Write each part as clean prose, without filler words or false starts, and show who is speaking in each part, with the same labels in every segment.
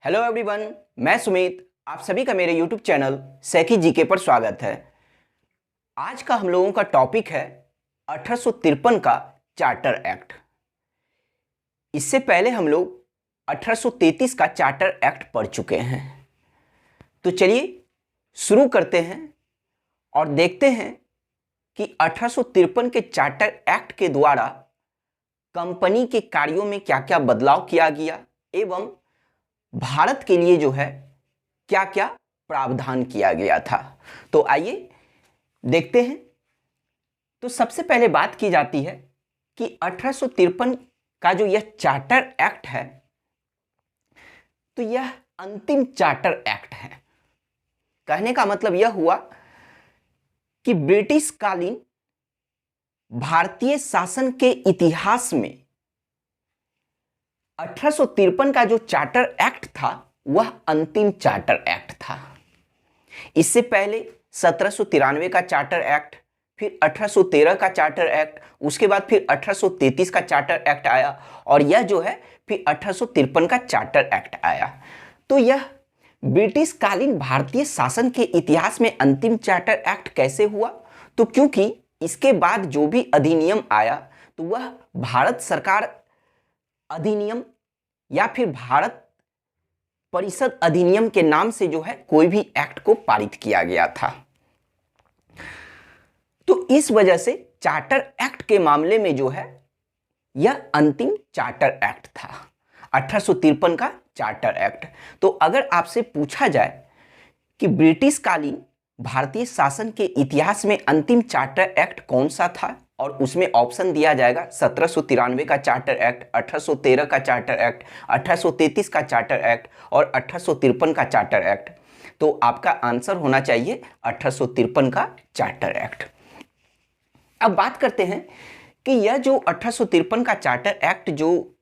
Speaker 1: Hello everyone, मैं सुमित। आप सभी का मेरे यूट्यूब चैनल सैकी जीके पर स्वागत है। आज का हम लोगों का टॉपिक है 1853 का चार्टर एक्ट। इससे पहले हम लोग 1833 का चार्टर एक्ट पढ़ चुके हैं। तो चलिए शुरू करते हैं और देखते हैं कि 1853 के चार्टर एक्ट के द्वारा कंपनी के कार्यों में क्या क्या बदलाव किया गया एवं भारत के लिए जो है क्या क्या प्रावधान किया गया था। तो आइए देखते हैं। तो सबसे पहले बात की जाती है कि 1853 का जो यह चार्टर एक्ट है, तो यह अंतिम चार्टर एक्ट है। कहने का मतलब यह हुआ कि ब्रिटिश कालीन भारतीय शासन के इतिहास में 1853 का जो चार्टर एक्ट था वह अंतिम चार्टर एक्ट था। इससे पहले 1793 का चार्टर एक्ट, फिर 1813 का चार्टर एक्ट, उसके बाद फिर 1833 का चार्टर एक्ट आया और यह जो है फिर 1853 का चार्टर एक्ट आया। तो यह ब्रिटिश कालीन भारतीय शासन के इतिहास में अंतिम चार्टर एक्ट कैसे हुआ? तो क्योंकि इसके बाद जो भी अधिनियम आया तो वह भारत सरकार अधिनियम या फिर भारत परिषद अधिनियम के नाम से जो है कोई भी एक्ट को पारित किया गया था। तो इस वजह से चार्टर एक्ट के मामले में जो है यह अंतिम चार्टर एक्ट था, 1853 का चार्टर एक्ट। तो अगर आपसे पूछा जाए कि ब्रिटिश कालीन भारतीय शासन के इतिहास में अंतिम चार्टर एक्ट कौन सा था, और उसमें ऑप्शन दिया जाएगा 1793 का चार्टर एक्ट, 1813 का चार्टर एक्ट, 1833 का चार्टर एक्ट और 1853 का चार्टर एक्ट, तो आपका आंसर होना चाहिए 1853 का चार्टर एक्ट। अब बात करते हैं कि यह जो 1853 का चार्टर एक्ट जो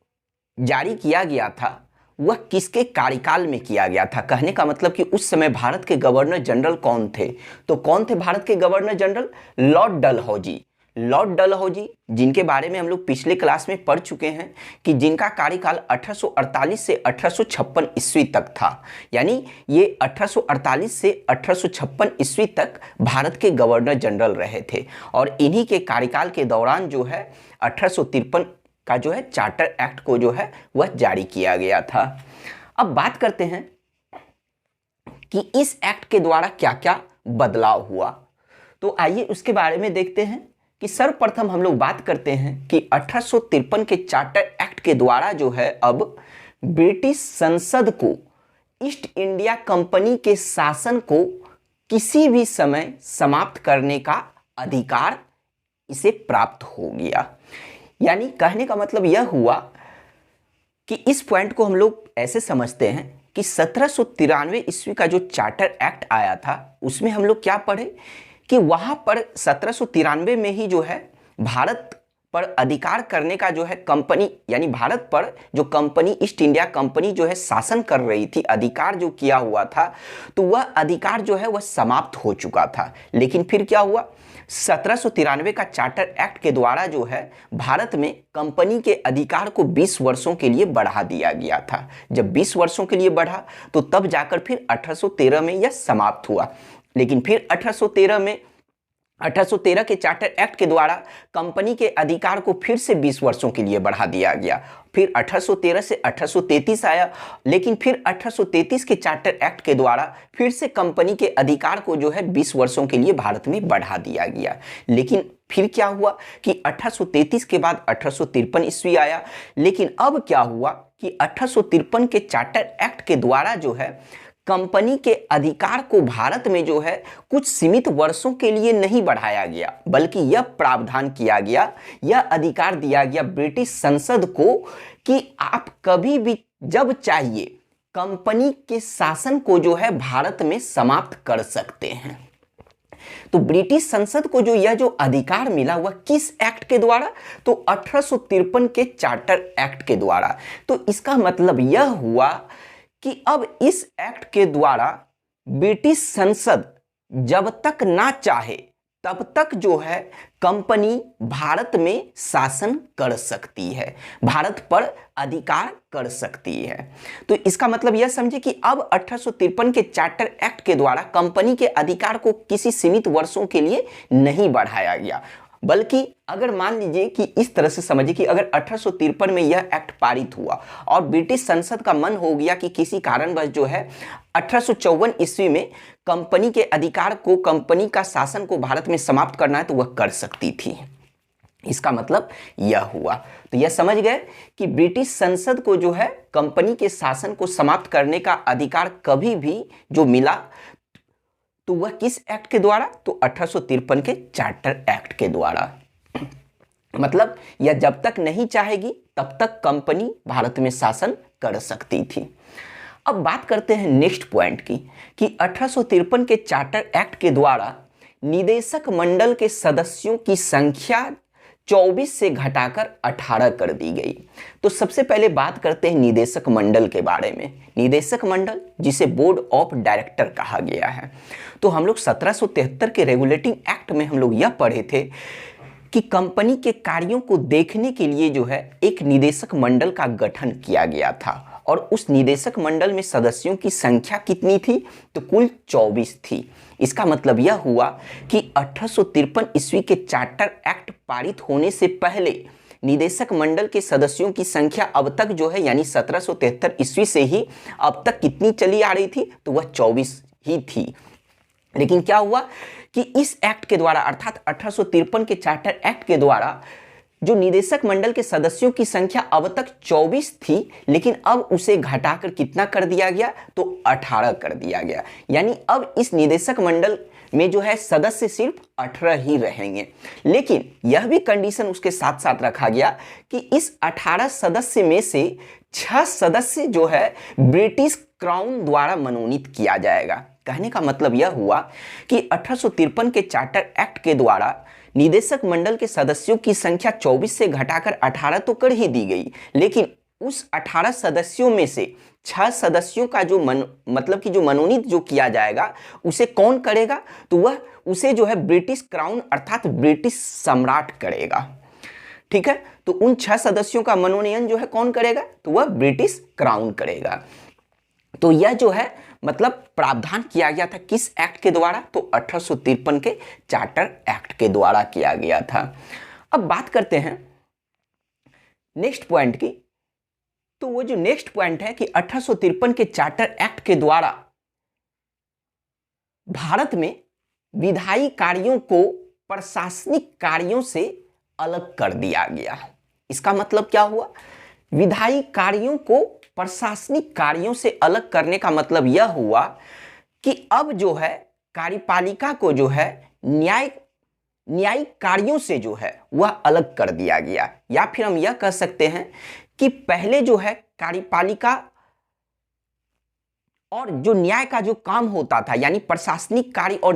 Speaker 1: जारी किया गया था वह किसके कार्यकाल में किया गया था। कहने का मतलब कि उस समय भारत के गवर्नर जनरल कौन थे? तो कौन थे भारत के governor general? Lord Dalhousie. Lord Dalhousie, जिनके बारे में हम लोग पिछले क्लास में पढ़ चुके हैं कि जिनका कार्यकाल 1848 से 1856 ईस्वी तक था। यानी ये 1848 से 1856 ईस्वी तक भारत के गवर्नर जनरल रहे थे और इन्हीं के कार्यकाल के दौरान जो है 1853 का जो है चार्टर एक्ट को जो है वह जारी किया गया था। अब बात करते हैं कि इस एक्ट के द्वारा क्या क्या बदलाव हुआ। तो आइए उसके बारे में देखते हैं कि सर्वप्रथम हम लोग बात करते हैं कि 1853 के चार्टर एक्ट के द्वारा जो है अब ब्रिटिश संसद को ईस्ट इंडिया कंपनी के शासन को किसी भी समय समाप्त करने का अधिकार इसे प्राप्त हो गया। यानी कहने का मतलब यह हुआ कि इस पॉइंट को हम लोग ऐसे समझते हैं कि 1793 ईस्वी का जो चार्टर एक्ट आया था उसमें हम लोग क्या पढ़े कि वहां पर 1793 में ही जो है भारत पर अधिकार करने का जो है कंपनी, यानी भारत पर जो कंपनी ईस्ट इंडिया कंपनी जो है शासन कर रही थी, अधिकार जो किया हुआ था, तो वह अधिकार जो है वह समाप्त हो चुका था। लेकिन फिर क्या हुआ, 1793 का चार्टर एक्ट के द्वारा जो है भारत में कंपनी के अधिकार को 20 वर्षों के लिए बढ़ा दिया गया था। जब 20 वर्षों के लिए बढ़ा तो तब जाकर फिर 1813 में यह समाप्त हुआ। लेकिन फिर 1813 के चार्टर एक्ट के द्वारा कंपनी के अधिकार को फिर से 20 वर्षों के लिए बढ़ा दिया गया। फिर 1813 से 1833 आया, लेकिन फिर 1833 के चार्टर एक्ट के द्वारा फिर से कंपनी के अधिकार को जो है 20 वर्षों के लिए भारत में बढ़ा दिया गया। लेकिन फिर क्या हुआ कि 1833 के बाद 1853 ईस्वी आया। लेकिन अब क्या हुआ कि 1853 के चार्टर एक्ट के द्वारा जो है कंपनी के अधिकार को भारत में जो है कुछ सीमित वर्षों के लिए नहीं बढ़ाया गया, बल्कि यह प्रावधान किया गया, यह अधिकार दिया गया ब्रिटिश संसद को कि आप कभी भी जब चाहिए कंपनी के शासन को जो है भारत में समाप्त कर सकते हैं। तो ब्रिटिश संसद को जो जो अधिकार मिला वह किस एक्ट के द्वारा? तो 1853 के चार्टर एक्ट के द्वारा। तो इसका मतलब यह हुआ कि अब इस एक्ट के द्वारा ब्रिटिश संसद जब तक ना चाहे तब तक जो है कंपनी भारत में शासन कर सकती है, भारत पर अधिकार कर सकती है। तो इसका मतलब यह समझे कि अब 1853 के चार्टर एक्ट के द्वारा कंपनी के अधिकार को किसी सीमित वर्षों के लिए नहीं बढ़ाया गया, बल्कि अगर मान लीजिए कि इस तरह से समझिए कि अगर 1853 में यह एक्ट पारित हुआ और ब्रिटिश संसद का मन हो गया कि किसी कारणवश जो है 1854 ईस्वी में कंपनी के अधिकार को, कंपनी का शासन को भारत में समाप्त करना है, तो वह कर सकती थी। इसका मतलब यह हुआ। तो यह समझ गए कि ब्रिटिश संसद को जो है कंपनी के शासन को समाप्त करने का अधिकार कभी भी जो मिला तो वह किस एक्ट के द्वारा, तो 1853 के चार्टर एक्ट के द्वारा। मतलब यह जब तक नहीं चाहेगी तब तक कंपनी भारत में शासन कर सकती थी। अब बात करते हैं नेक्स्ट पॉइंट की कि 1853 के चार्टर एक्ट के द्वारा निदेशक मंडल के सदस्यों की संख्या 24 से घटाकर 18 कर दी गई। तो सबसे पहले बात करते हैं निदेशक मंडल के बारे में। निदेशक मंडल जिसे बोर्ड ऑफ डायरेक्टर कहा गया है। तो हम लोग 1773 के रेगुलेटिंग एक्ट में हम लोग यह पढ़े थे कि कंपनी के कार्यों को देखने के लिए जो है एक निदेशक मंडल का गठन किया गया था और उस निदेशक मंडल में सदस्यों की संख्या कितनी थी, तो कुल 24 थी। इसका मतलब यह हुआ कि 1853 ईस्वी के चार्टर एक्ट पारित होने से पहले निदेशक मंडल के सदस्यों की संख्या अब तक जो है यानी 1773 ईस्वी से ही अब तक कितनी चली आ रही थी, तो वह 24 ही थी। लेकिन क्या हुआ कि इस एक्ट के द्वारा अर्थात 1853 के चार्टर एक्ट के द्वारा जो निदेशक मंडल के सदस्यों की संख्या अब तक 24 थी, लेकिन अब उसे घटाकर कितना कर दिया गया, तो 18 कर दिया गया। यानी अब इस निदेशक मंडल में जो है सदस्य सिर्फ 18 ही रहेंगे। लेकिन यह भी कंडीशन उसके साथ साथ रखा गया कि इस 18 सदस्य में से 6 सदस्य जो है ब्रिटिश क्राउन द्वारा मनोनीत किया जाएगा। कहने का मतलब यह हुआ कि 1853 के चार्टर एक्ट के द्वारा निदेशक मंडल के सदस्यों की संख्या 24 से घटाकर 18 तो कर ही दी गई, लेकिन उस 18 सदस्यों में से 6 सदस्यों का जो मतलब कि जो मनोनीत जो किया जाएगा उसे कौन करेगा, तो वह उसे जो है ब्रिटिश क्राउन अर्थात ब्रिटिश सम्राट करेगा। ठीक है, तो उन 6 सदस्यों का मनोनयन जो है कौन करेगा, तो वह ब्रिटिश क्राउन करेगा। तो यह जो है मतलब प्रावधान किया गया था किस एक्ट के द्वारा, तो 1853 के चार्टर एक्ट के द्वारा किया गया था। अब बात करते हैं नेक्स्ट पॉइंट की। तो वो जो नेक्स्ट पॉइंट है कि 1853 के चार्टर एक्ट के द्वारा भारत में विधायी कार्यों को प्रशासनिक कार्यों से अलग कर दिया गया। इसका मतलब क्या हुआ, विधायी कार्यों को प्रशासनिक कार्यों से अलग करने का मतलब यह हुआ कि अब जो है कार्यपालिका को जो है न्यायिक कार्यों से जो है वह अलग कर दिया गया। या फिर हम यह कह सकते हैं कि पहले जो है कार्यपालिका और जो न्याय का जो काम होता था यानी प्रशासनिक कार्य और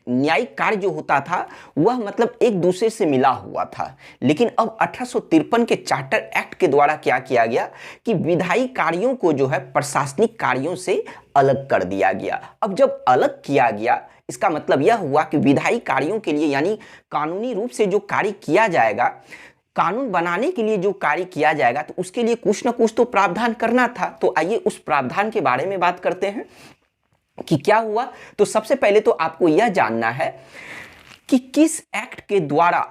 Speaker 1: न्यायिक कार्य जो होता था वह मतलब एक दूसरे से मिला हुआ था। लेकिन अब 1853 के चार्टर एक्ट के द्वारा क्या किया गया कि विधायी कार्यों को जो है प्रशासनिक कार्यों से अलग कर दिया गया। अब जब अलग किया गया इसका मतलब यह हुआ कि विधायी कार्यों के लिए यानी कानूनी रूप से जो कार्य किया जाएगा, कानून बनाने के लिए जो कार्य किया जाएगा, तो उसके लिए कुछ ना कुछ तो प्रावधान करना था। तो आइए उस प्रावधान के बारे में बात करते हैं कि क्या हुआ। तो सबसे पहले तो आपको यह जानना है कि किस एक्ट के द्वारा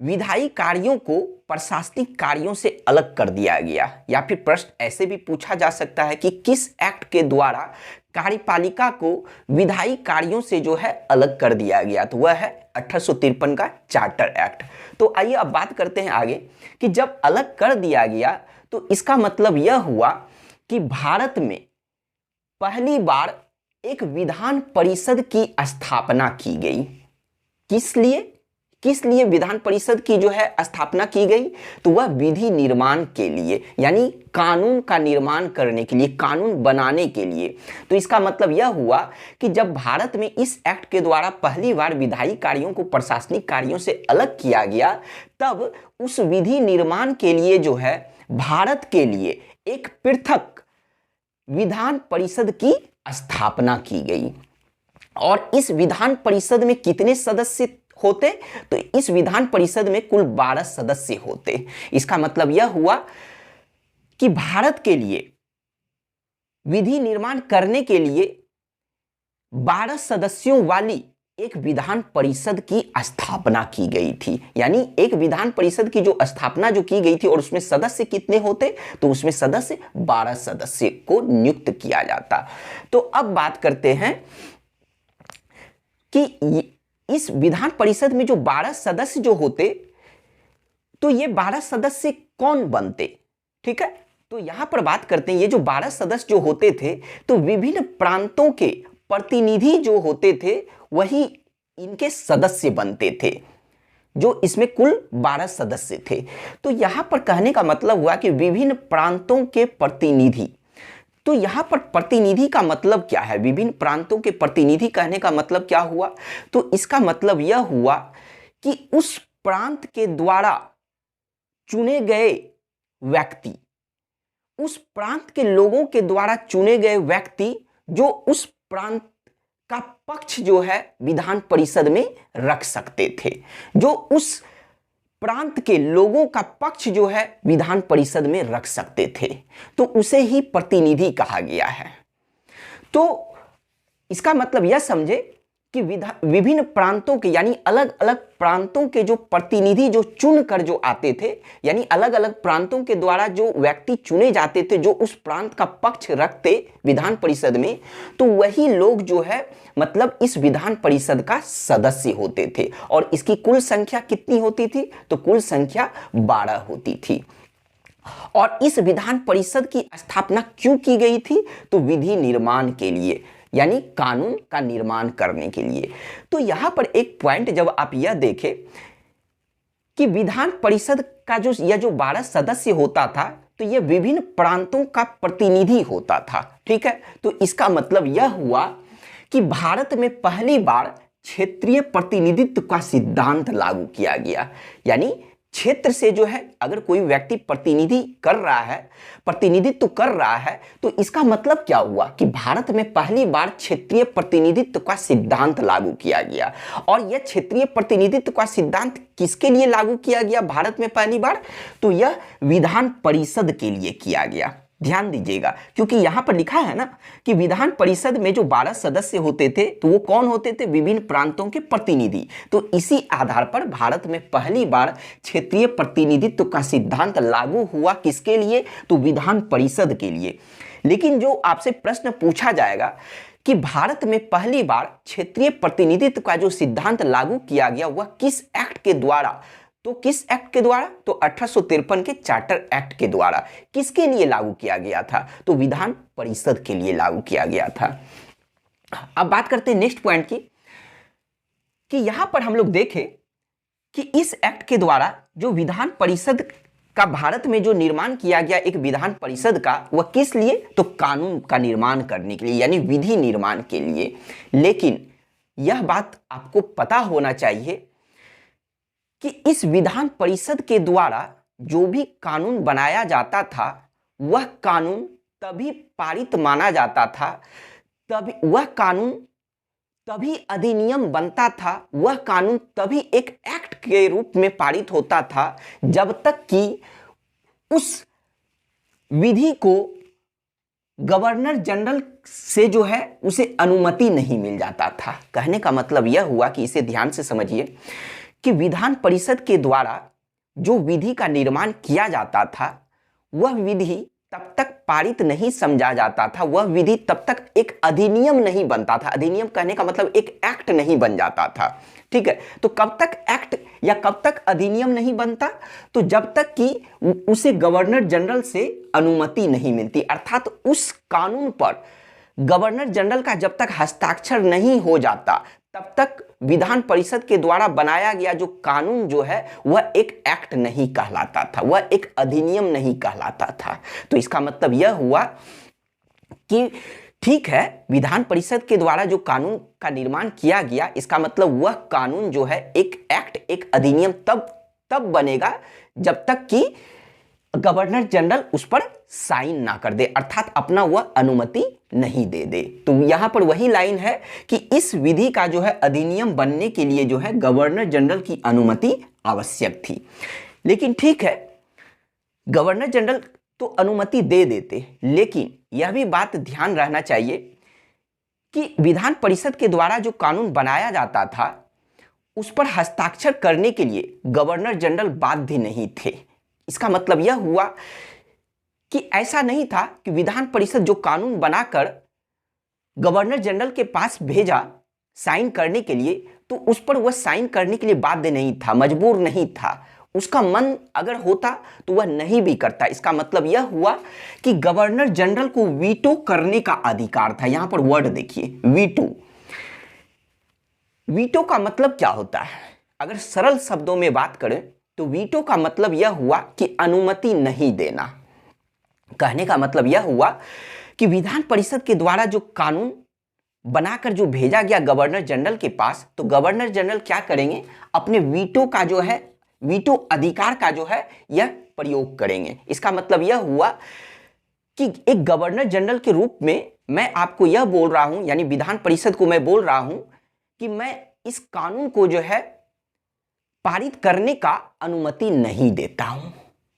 Speaker 1: विधायी कार्यों को प्रशासनिक कार्यों से अलग कर दिया गया। या फिर प्रश्न ऐसे भी पूछा जा सकता है कि किस एक्ट के द्वारा कार्यपालिका को विधायी कार्यों से जो है अलग कर दिया गया, तो वह है 1853 का चार्टर एक्ट। तो आइए अब बात करते हैं आगे कि जब अलग कर दिया गया तो इसका मतलब यह हुआ कि भारत में पहली बार एक विधान परिषद की स्थापना की गई। किस लिए विधान परिषद की जो है स्थापना की गई, तो वह विधि निर्माण के लिए यानी कानून का निर्माण करने के लिए, कानून बनाने के लिए। तो इसका मतलब यह हुआ कि जब भारत में इस एक्ट के द्वारा पहली बार विधायी कार्यों को प्रशासनिक कार्यों से अलग किया गया, तब उस विधि निर्माण के लिए जो है भारत के लिए एक पृथक विधान परिषद की स्थापना की गई। और इस विधान परिषद में कितने सदस्य होते? तो इस विधान परिषद में कुल 12 सदस्य होते। इसका मतलब यह हुआ कि भारत के लिए विधि निर्माण करने के लिए 12 सदस्यों वाली एक विधान परिषद की स्थापना की गई थी। यानी एक विधान परिषद की जो स्थापना जो की गई थी, और उसमें सदस्य कितने होते? तो उसमें सदस्य 12 सदस्य को नियुक्त किया जाता। तो अब बात करते हैं कि इस विधान परिषद में जो 12 सदस्य जो होते, तो ये 12 सदस्य कौन बनते? ठीक है, तो यहां पर बात करते हैं, ये जो 12 सदस्य जो होते थे, तो विभिन्न प्रांतों के प्रतिनिधि जो होते थे वही इनके सदस्य बनते थे, जो इसमें कुल 12 सदस्य थे। तो यहां पर कहने का मतलब हुआ कि विभिन्न प्रांतों के प्रतिनिधि। तो यहां पर प्रतिनिधि का मतलब क्या है? विभिन्न प्रांतों के प्रतिनिधि कहने का मतलब क्या हुआ? तो इसका मतलब यह हुआ कि उस प्रांत के द्वारा चुने गए व्यक्ति, उस प्रांत के लोगों के द्वारा चुने गए व्यक्ति जो उस प्रांत का पक्ष जो है विधान परिषद में रख सकते थे, जो उस प्रांत के लोगों का पक्ष जो है विधान परिषद में रख सकते थे, तो उसे ही प्रतिनिधि कहा गया है। तो इसका मतलब यह समझे कि विभिन्न प्रांतों के, यानी अलग अलग प्रांतों के जो प्रतिनिधि जो चुन कर जो आते थे, यानी अलग अलग प्रांतों के द्वारा जो व्यक्ति चुने जाते थे जो उस प्रांत का पक्ष रखते विधान परिषद में, तो वही लोग जो है मतलब इस विधान परिषद का सदस्य होते थे। और इसकी कुल संख्या कितनी होती थी? तो कुल संख्या 12 होती थी। और इस विधान परिषद की स्थापना क्यों की गई थी? तो विधि निर्माण के लिए, यानी कानून का निर्माण करने के लिए। तो यहां पर एक पॉइंट जब आप यह देखें कि विधान परिषद का जो 12 सदस्य होता था, तो यह विभिन्न प्रांतों का प्रतिनिधि होता था। ठीक है, तो इसका मतलब यह हुआ कि भारत में पहली बार क्षेत्रीय प्रतिनिधित्व का सिद्धांत लागू किया गया। यानी क्षेत्र से जो है अगर कोई व्यक्ति प्रतिनिधित्व कर रहा है, तो इसका मतलब क्या हुआ कि भारत में पहली बार क्षेत्रीय प्रतिनिधित्व का सिद्धांत लागू किया गया। और यह क्षेत्रीय प्रतिनिधित्व का सिद्धांत किसके लिए लागू किया गया भारत में पहली बार? तो यह विधान परिषद के लिए किया गया। ध्यान दीजिएगा, क्योंकि यहां पर लिखा है ना कि विधान परिषद में जो 12 सदस्य होते थे, तो वो कौन होते थे? विभिन्न प्रांतों के प्रतिनिधि। तो इसी आधार पर भारत में पहली बार क्षेत्रीय प्रतिनिधित्व का सिद्धांत लागू हुआ। किसके लिए? तो विधान परिषद के लिए। लेकिन जो आपसे प्रश्न पूछा जाएगा कि भारत में पहली बार क्षेत्रीय प्रतिनिधित्व का जो सिद्धांत लागू किया गया वह किस एक्ट के द्वारा? तो किस एक्ट के द्वारा? तो 1853 के चार्टर एक्ट के द्वारा। किसके लिए लागू किया गया था? तो विधान परिषद के लिए लागू किया गया था। अब बात करते हैं नेक्स्ट पॉइंट की, कि यहां पर हम लोग देखें कि इस एक्ट के द्वारा जो विधान परिषद का भारत में जो निर्माण किया गया एक विधान परिषद का, वह किस लिए? तो कानून का निर्माण करने के लिए, यानी विधि निर्माण के लिए। लेकिन यह बात आपको पता होना चाहिए कि इस विधान परिषद के द्वारा जो भी कानून बनाया जाता था, वह कानून तभी पारित माना जाता था, तभी वह कानून तभी अधिनियम बनता था, वह कानून तभी एक एक्ट के रूप में पारित होता था, जब तक कि उस विधि को गवर्नर जनरल से जो है उसे अनुमति नहीं मिल जाता था। कहने का मतलब यह हुआ कि इसे ध्यान से समझिए कि विधान परिषद के द्वारा जो विधि का निर्माण किया जाता था, वह विधि तब तक पारित नहीं समझा जाता था, वह विधि तब तक एक अधिनियम नहीं बनता था। अधिनियम कहने का मतलब एक एक्ट नहीं बन जाता था। ठीक है, तो कब तक एक्ट या कब तक अधिनियम नहीं बनता? तो जब तक कि उसे गवर्नर जनरल से अनुमति नहीं मिलती, अर्थात उस कानून पर गवर्नर जनरल का जब तक हस्ताक्षर नहीं हो जाता, तब तक विधान परिषद के द्वारा बनाया गया जो कानून जो है वह एक एक्ट नहीं कहलाता था, वह एक अधिनियम नहीं कहलाता था। तो इसका मतलब यह हुआ कि ठीक है, विधान परिषद के द्वारा जो कानून का निर्माण किया गया, इसका मतलब वह कानून जो है एक एक्ट, एक अधिनियम तब बनेगा जब तक कि गवर्नर जनरल उस पर साइन ना कर दे, अर्थात अपना वह अनुमति नहीं दे दे। तो यहां पर वही लाइन है कि इस विधि का जो है अधिनियम बनने के लिए जो है गवर्नर जनरल की अनुमति आवश्यक थी। लेकिन ठीक है, गवर्नर जनरल तो अनुमति दे देते, लेकिन यह भी बात ध्यान रहना चाहिए कि विधान परिषद के द्वारा जो कानून बनाया जाता था उस पर हस्ताक्षर करने के लिए गवर्नर जनरल बाध्य नहीं थे। इसका मतलब यह हुआ कि ऐसा नहीं था कि विधान परिषद जो कानून बनाकर गवर्नर जनरल के पास भेजा साइन करने के लिए, तो उस पर वह साइन करने के लिए बाध्य नहीं था, मजबूर नहीं था। उसका मन अगर होता तो वह नहीं भी करता। इसका मतलब यह हुआ कि गवर्नर जनरल को वीटो करने का अधिकार था। यहां पर वर्ड देखिए, वीटो। वीटो का मतलब क्या होता है? अगर सरल शब्दों में बात करें तो वीटो का मतलब यह हुआ कि अनुमति नहीं देना। कहने का मतलब यह हुआ कि विधान परिषद के द्वारा जो कानून बनाकर जो भेजा गया गवर्नर जनरल के पास, तो गवर्नर जनरल क्या करेंगे? अपने वीटो का जो है, वीटो अधिकार का जो है यह प्रयोग करेंगे। इसका मतलब यह हुआ कि एक गवर्नर जनरल के रूप में मैं आपको यह बोल रहा हूं, यानी विधान परिषद को मैं बोल रहा हूं कि मैं इस कानून को जो है पारित करने का अनुमति नहीं देता हूं।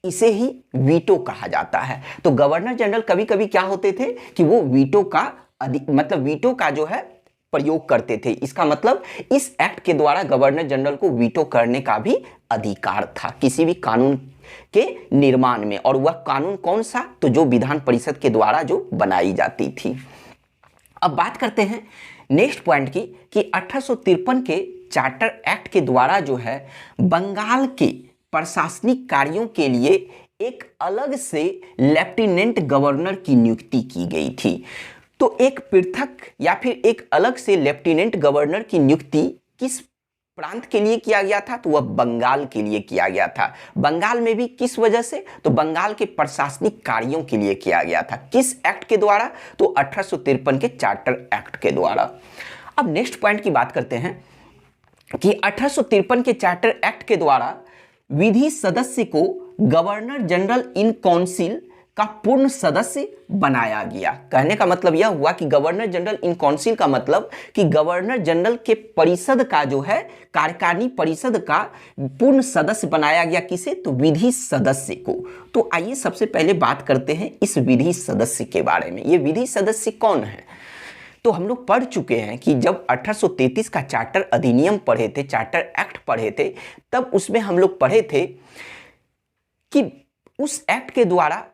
Speaker 1: इसे ही वीटो कहा जाता है। तो गवर्नर जनरल कभी कभी क्या होते थे कि वो वीटो का मतलब वीटो का जो है प्रयोग करते थे। इसका मतलब इस एक्ट के द्वारा गवर्नर जनरल को वीटो करने का भी अधिकार था किसी भी कानून के निर्माण में। और वह कानून कौन सा? तो जो विधान परिषद के द्वारा जो बनाई जाती थी। अब बात करते हैं नेक्स्ट पॉइंट की कि 1853 के चार्टर एक्ट के द्वारा जो है बंगाल के प्रशासनिक कार्यों के लिए एक अलग से लेफ्टिनेंट गवर्नर की नियुक्ति की गई थी। तो एक पृथक या फिर एक अलग से लेफ्टिनेंट गवर्नर की नियुक्ति किस प्रांत के लिए किया गया था? तो वह बंगाल के लिए किया गया था। बंगाल में भी किस वजह से? तो बंगाल के प्रशासनिक कार्यों के लिए किया गया था। किस एक्ट के द्वारा? तो 1853 के चार्टर एक्ट के द्वारा। अब नेक्स्ट पॉइंट की बात करते हैं कि 1853 के चार्टर एक्ट के द्वारा विधि सदस्य को गवर्नर जनरल इन काउंसिल का पूर्ण सदस्य बनाया गया। कहने का मतलब यह हुआ कि गवर्नर जनरल इन काउंसिल का मतलब कि गवर्नर जनरल के परिषद का जो है कार्यकारिणी परिषद का पूर्ण सदस्य बनाया गया। किसे? तो विधि सदस्य को। तो आइए सबसे पहले बात करते हैं इस विधि सदस्य के बारे में। ये विधि सदस्य कौन है? तो हम लोग पढ़ चुके हैं कि जब 1833 का चार्टर अधिनियम पढ़े थे, चार्टर एक्ट पढ़े थे, तब उसमें हम लोग पढ़े थे कि उस एक्ट के द्वारा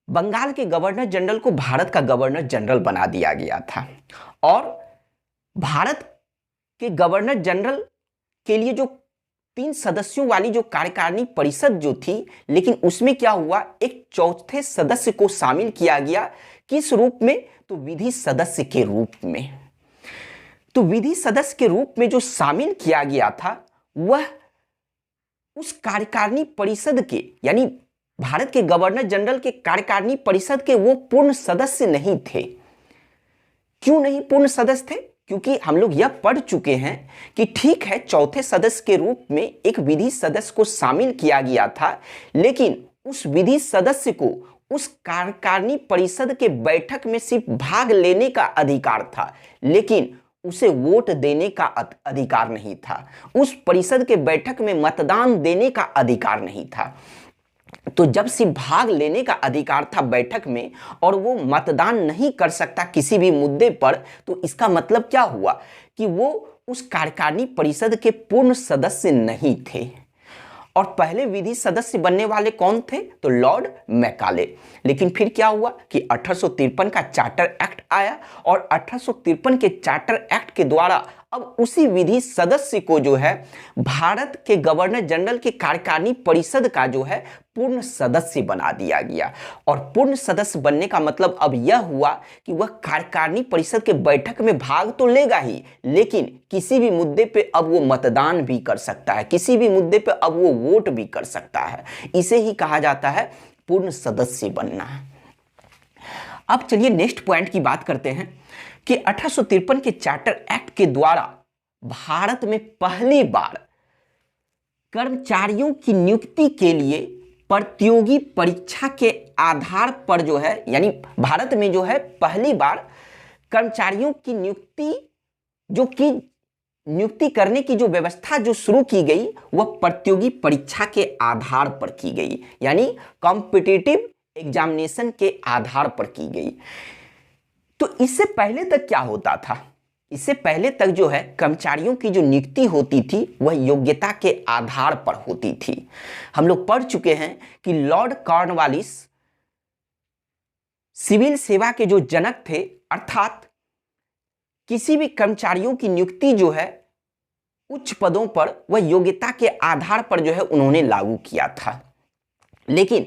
Speaker 1: बंगाल के गवर्नर जनरल को भारत का गवर्नर जनरल बना दिया गया था। और भारत के गवर्नर जनरल के लिए जो 3 सदस्यों वाली जो कार्यकारिणी परिषद जो थी, लेकिन उसमें क्या हुआ, एक चौथे सदस्य को शामिल किया गया। किस रूप में? तो विधि सदस्य के रूप में। तो विधि सदस्य के रूप में जो शामिल किया गया था वह उस कार्यकारिणी परिषद के, यानी भारत के गवर्नर जनरल के कार्यकारिणी परिषद के वो पूर्ण सदस्य नहीं थे। क्यों नहीं पूर्ण सदस्य थे? क्योंकि हम लोग यह पढ़ चुके हैं कि ठीक है, चौथे सदस्य के रूप में एक विधि सदस्य को शामिल किया गया था, लेकिन उस विधि सदस्य को उस कार्यकारिणी परिषद के बैठक में सिर्फ भाग लेने का अधिकार था, लेकिन उसे वोट देने का अधिकार नहीं था। उस परिषद के बैठक में मतदान देने का अधिकार नहीं था। तो जब सिर्फ भाग लेने का अधिकार था बैठक में और वो मतदान नहीं कर सकता किसी भी मुद्दे पर, तो इसका मतलब क्या हुआ कि वो उस कार्यकारिणी परिषद के पूर्ण सदस्य नहीं थे। और पहले विधि सदस्य बनने वाले कौन थे? तो लॉर्ड मैकाले। लेकिन फिर क्या हुआ कि 1853 का चार्टर एक्ट आया और 1853 के चार्टर एक्ट के द्वारा अब उसी विधि सदस्य को जो है भारत के गवर्नर जनरल के कार्यकारिणी परिषद का जो है पूर्ण सदस्य बना दिया गया। और पूर्ण सदस्य बनने का मतलब अब यह हुआ कि वह कार्यकारिणी परिषद के बैठक में भाग तो लेगा ही, लेकिन किसी भी मुद्दे पे अब वो मतदान भी कर सकता है, किसी भी मुद्दे पे अब वो वोट भी कर सकता है। इसे ही कहा जाता है पूर्ण सदस्य बनना। अब चलिए नेक्स्ट पॉइंट की बात करते हैं कि 1853 के चार्टर एक्ट के द्वारा भारत में पहली बार कर्मचारियों की नियुक्ति के लिए प्रतियोगी परीक्षा के आधार पर जो है, यानी भारत में जो है पहली बार कर्मचारियों की नियुक्ति करने की जो व्यवस्था जो शुरू की गई वह प्रतियोगी परीक्षा के आधार पर की गई, यानी कॉम्पिटिटिव एग्जामिनेशन के आधार पर की गई। तो इससे पहले तक क्या होता था? इससे पहले तक जो है कर्मचारियों की जो नियुक्ति होती थी वह योग्यता के आधार पर होती थी। हम लोग पढ़ चुके हैं कि लॉर्ड कॉर्नवालिस सिविल सेवा के जो जनक थे, अर्थात किसी भी कर्मचारियों की नियुक्ति जो है उच्च पदों पर वह योग्यता के आधार पर जो है उन्होंने लागू किया था। लेकिन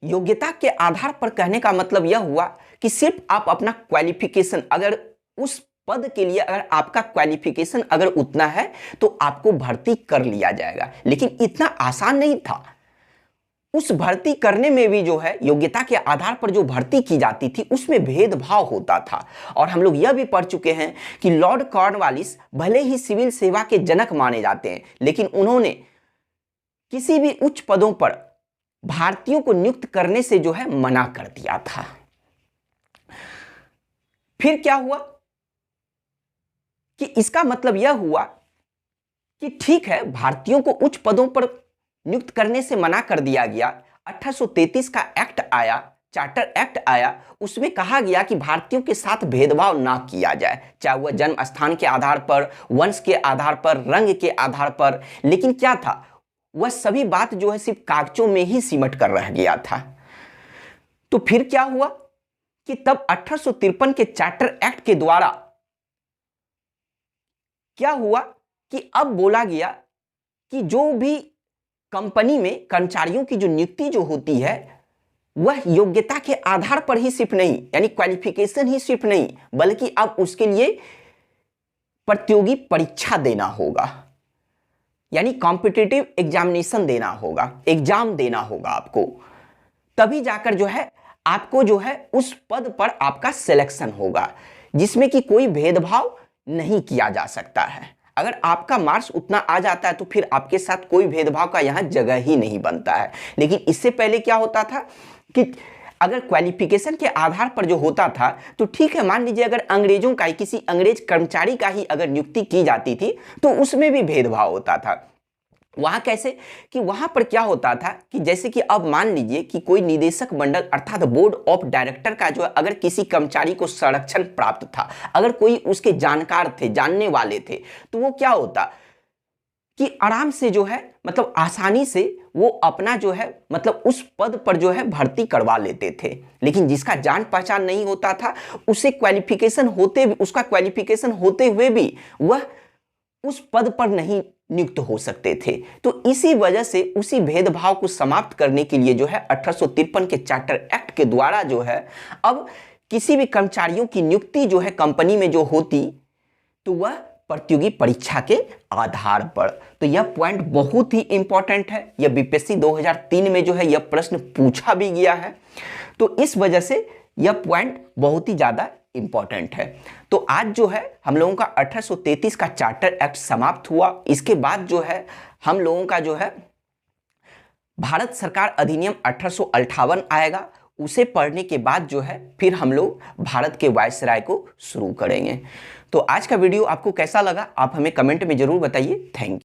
Speaker 1: योग्यता के आधार पर कहने का मतलब यह हुआ कि सिर्फ आप अपना क्वालिफिकेशन, अगर उस पद के लिए अगर आपका क्वालिफिकेशन अगर उतना है तो आपको भर्ती कर लिया जाएगा। लेकिन इतना आसान नहीं था। उस भर्ती करने में भी जो है योग्यता के आधार पर जो भर्ती की जाती थी उसमें भेदभाव होता था। और हम लोग यह भी पढ़ चुके हैं कि लॉर्ड कॉर्नवालिस भले ही सिविल सेवा के जनक माने जाते हैं, लेकिन उन्होंने किसी भी उच्च पदों पर भारतीयों को नियुक्त करने से जो है मना कर दिया था। फिर क्या हुआ कि इसका मतलब यह हुआ कि ठीक है, भारतीयों को उच्च पदों पर नियुक्त करने से मना कर दिया गया। 1833 का एक्ट आया, चार्टर एक्ट आया, उसमें कहा गया कि भारतीयों के साथ भेदभाव ना किया जाए, चाहे वह जन्म स्थान के आधार पर, वंश के आधार पर, रंग के आधार पर। लेकिन क्या था, वह सभी बात जो है सिर्फ कागजों में ही सिमट कर रह गया था। तो फिर क्या हुआ कि तब 1853 के चार्टर एक्ट के द्वारा क्या हुआ कि अब बोला गया कि जो भी कंपनी में कर्मचारियों की जो नियुक्ति जो होती है वह योग्यता के आधार पर ही सिर्फ नहीं, यानी क्वालिफिकेशन ही सिर्फ नहीं, बल्कि अब उसके लिए प्रतियोगी परीक्षा देना होगा, यानी कॉम्पिटिटिव एग्जामिनेशन देना होगा, एग्जाम देना होगा आपको। तभी जाकर जो है आपको जो है उस पद पर आपका सिलेक्शन होगा, जिसमें कि कोई भेदभाव नहीं किया जा सकता है। अगर आपका मार्क्स उतना आ जाता है तो फिर आपके साथ कोई भेदभाव का यहां जगह ही नहीं बनता है। लेकिन इससे पहले क्या होता था कि अगर क्वालिफिकेशन के आधार पर जो होता था तो ठीक है, मान लीजिए अगर अंग्रेजों का ही, किसी अंग्रेज कर्मचारी का ही अगर नियुक्ति की जाती थी तो उसमें भी भेदभाव होता था। वहां कैसे कि वहां पर क्या होता था कि जैसे कि अब मान लीजिए कि कोई निदेशक मंडल अर्थात बोर्ड ऑफ डायरेक्टर का जो है अगर किसी कर्मचारी को संरक्षण प्राप्त था, अगर कोई उसके जानकार थे, जानने वाले थे, तो वो क्या होता कि आराम से जो है मतलब आसानी से वो अपना जो है मतलब उस पद पर जो है भर्ती करवा लेते थे। लेकिन जिसका जान पहचान नहीं होता था उसका क्वालिफिकेशन होते हुए भी वह उस पद पर नहीं नियुक्त हो सकते थे। तो इसी वजह से उसी भेदभाव को समाप्त करने के लिए जो है 1853 के चार्टर एक्ट के द्वारा जो है अब किसी भी कर्मचारियों की नियुक्ति जो है कंपनी में जो होती तो वह प्रतियोगी परीक्षा के आधार पर। तो यह पॉइंट बहुत ही इंपॉर्टेंट है, यह बीपीएससी 2003 में जो है यह प्रश्न पूछा भी गया है। तो इस वजह से यह पॉइंट बहुत ही ज्यादा इंपॉर्टेंट है। तो आज जो है हम लोगों का 1833 का चार्टर एक्ट समाप्त हुआ। इसके बाद जो है हम लोगों का जो है भारत सरकार अधिनियम 1858 आएगा। उसे पढ़ने के बाद जो है फिर हम लोग भारत के वायसराय को शुरू करेंगे। तो आज का वीडियो आपको कैसा लगा आप हमें कमेंट में जरूर बताइए। Thank you.